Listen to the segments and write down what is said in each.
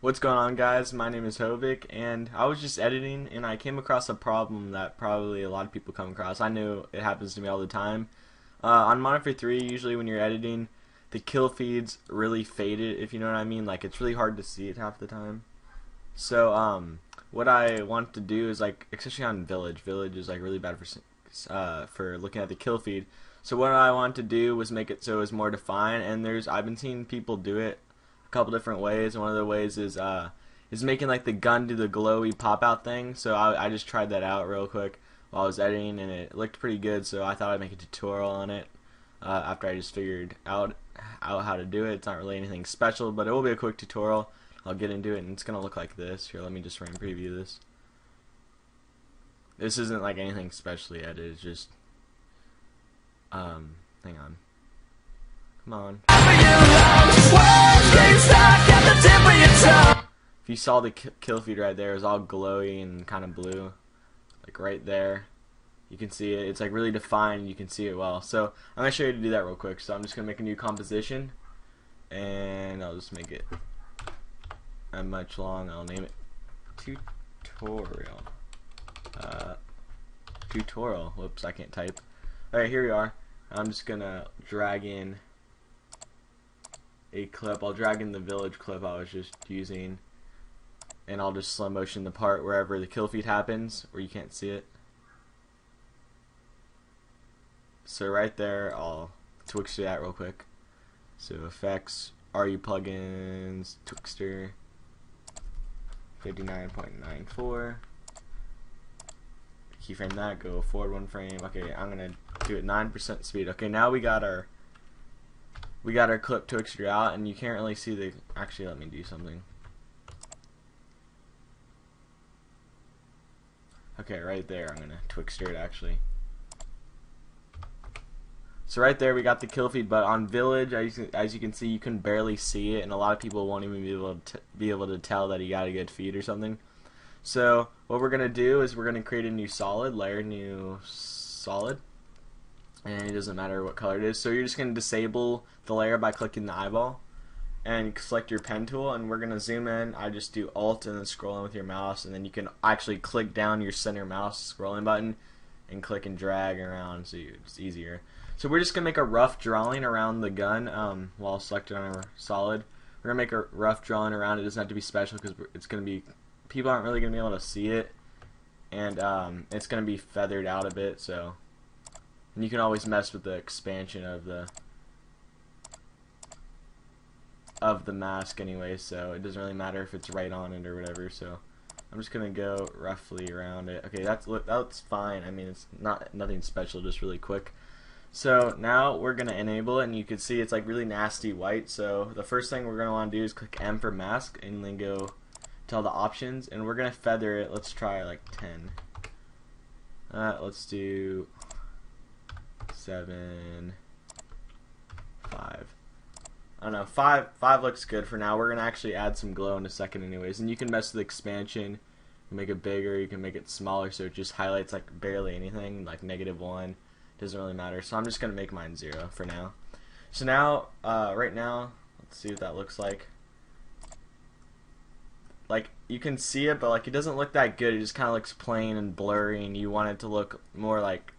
What's going on, guys? My name is Hovik, and I was just editing and I came across a problem that probably a lot of people come across. I know it happens to me all the time. On Monitor 3, usually when you're editing, the kill feed's really faded, if you know what I mean. Like, it's really hard to see it half the time. So, what I want to do is, like, especially on Village is, like, really bad for looking at the kill feed. So what I want to do was make it so it's more defined, and I've been seeing people do it a couple different ways, and one of the ways is making like the gun do the glowy pop out thing. So I just tried that out real quick while I was editing, and it looked pretty good, so I thought I'd make a tutorial on it after I just figured out how to do it. It's not really anything special, but it will be a quick tutorial. I'll get into it, and it's gonna look like this. Here, let me just run preview this. This isn't like anything specially edited, it's just hang on. Come on. If you saw the kill feed right there, it was all glowy and kind of blue. Like right there. You can see it. It's like really defined and you can see it well. So I'm going to show you how to do that real quick. So I'm just going to make a new composition. And I'll just make it much long. I'll name it tutorial. Tutorial. Whoops, I can't type. Alright, here we are. I'm just going to drag in a clip. I'll drag in the village clip I was just using, and I'll just slow motion the part wherever the kill feed happens, where you can't see it. So right there, I'll Twixter that real quick. So effects, RU plugins, Twixter, 59.94. Keyframe that, go forward one frame. Okay, I'm gonna do it 9% speed. Okay, now we got our clip Twixter out, and you can't really see the. Actually, let me do something. Okay, right there, I'm gonna Twixter it actually. So right there, we got the kill feed, but on Village, as you can see, you can barely see it, and a lot of people won't even be able to tell that you got a good feed or something. So what we're gonna do is we're gonna create a new solid layer, new solid. And it doesn't matter what color it is. So you're just going to disable the layer by clicking the eyeball and select your pen tool, and we're going to zoom in. I just do Alt and then scroll in with your mouse, and then you can actually click down your center mouse scrolling button and click and drag around, so it's easier. So we're just going to make a rough drawing around the gun while selected on our solid. We're going to make a rough drawing around it. It doesn't have to be special because it's going to be, people aren't really going to be able to see it, and it's going to be feathered out a bit, so. And you can always mess with the expansion of the mask anyway, so it doesn't really matter if it's right on it or whatever. So I'm just gonna go roughly around it. Okay, that's fine. I mean, it's nothing special, just really quick. So now we're gonna enable it, and you can see it's like really nasty white. So the first thing we're gonna want to do is click M for mask, and then go to all the options, and we're gonna feather it. Let's try like 10. Let's do 7, 5. I don't know, 5 looks good for now. We're gonna actually add some glow in a second anyways, and you can mess with expansion. You can make it bigger, you can make it smaller, so it just highlights like barely anything, like -1. Doesn't really matter. So I'm just gonna make mine 0 for now. So now, right now, let's see what that looks like. Like, you can see it, but like it doesn't look that good. It just kind of looks plain and blurry, and you want it to look more like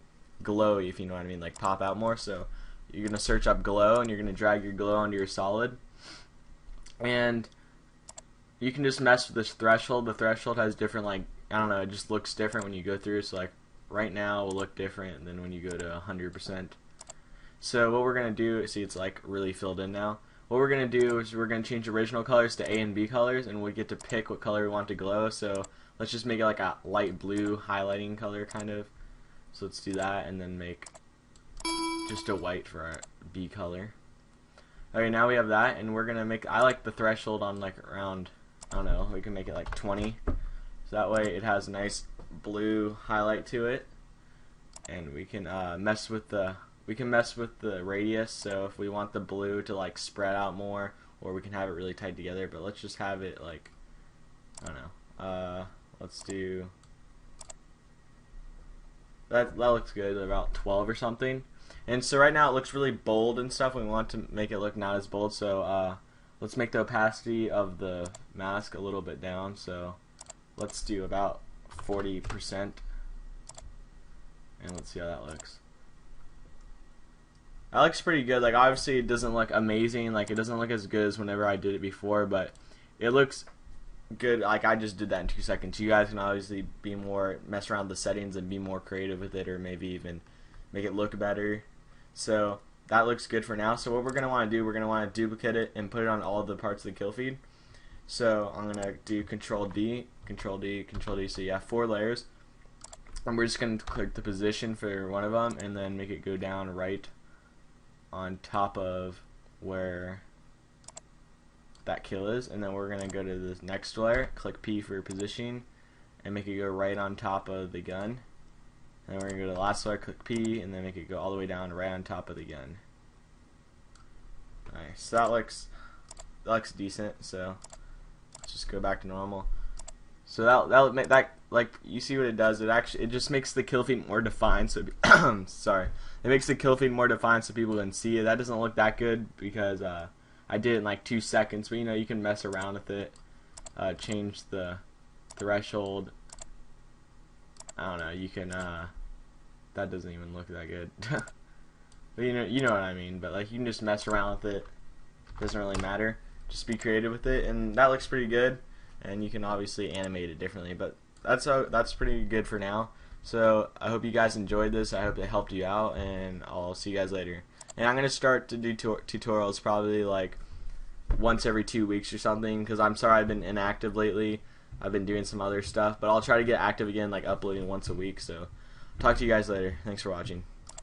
glowy, if you know what I mean, like pop out more. So you're gonna search up glow, and you're gonna drag your glow onto your solid, and you can just mess with this threshold. The threshold has different, like, I don't know, it just looks different when you go through. So like right now will look different than when you go to 100%. So what we're gonna do, see, it's like really filled in now. What we're gonna do is we're gonna change original colors to A and B colors, and we get to pick what color we want to glow. So let's just make it like a light blue highlighting color kind of. So let's do that, and then make just a white for our B color. Okay, now we have that, and we're gonna make, I like the threshold on like around, I don't know, we can make it like 20. So that way it has a nice blue highlight to it, and we can mess with the radius. So if we want the blue to like spread out more, or we can have it really tight together, but let's just have it like, I don't know, let's do. That looks good, about 12 or something. And so right now it looks really bold and stuff. We want to make it look not as bold, so let's make the opacity of the mask a little bit down. So let's do about 40%, and let's see how that looks. That looks pretty good. Like, obviously it doesn't look amazing, like it doesn't look as good as whenever I did it before, but it looks good. Like, I just did that in 2 seconds. You guys can obviously mess around with the settings and be more creative with it, or maybe even make it look better. So that looks good for now. So what we're going to want to do, we're going to want to duplicate it and put it on all of the parts of the kill feed. So I'm going to do Control D, Control D, Control D. So you have 4 layers, and we're just going to click the position for one of them and then make it go down right on top of where that kill is, and then we're going to go to the next layer, click P for positioning, and make it go right on top of the gun. And then we're going to go to the last layer, click P, and then make it go all the way down right on top of the gun. Nice. So that looks decent. So let's just go back to normal. So that'll make that, like, you see what it does. It just makes the kill feed more defined. So sorry, it makes the kill feed more defined so people can see it. That doesn't look that good because I did it in like 2 seconds. But you know, you can mess around with it, change the threshold. I don't know. You can. That doesn't even look that good. But you know what I mean. But like, you can just mess around with it. Doesn't really matter. Just be creative with it, and that looks pretty good. And you can obviously animate it differently, but that's pretty good for now. So I hope you guys enjoyed this. I hope it helped you out, and I'll see you guys later. And I'm gonna start to do tutorials probably like once every 2 weeks or something, because I'm sorry I've been inactive lately. I've been doing some other stuff, but I'll try to get active again, like uploading once a week. So talk to you guys later. Thanks for watching.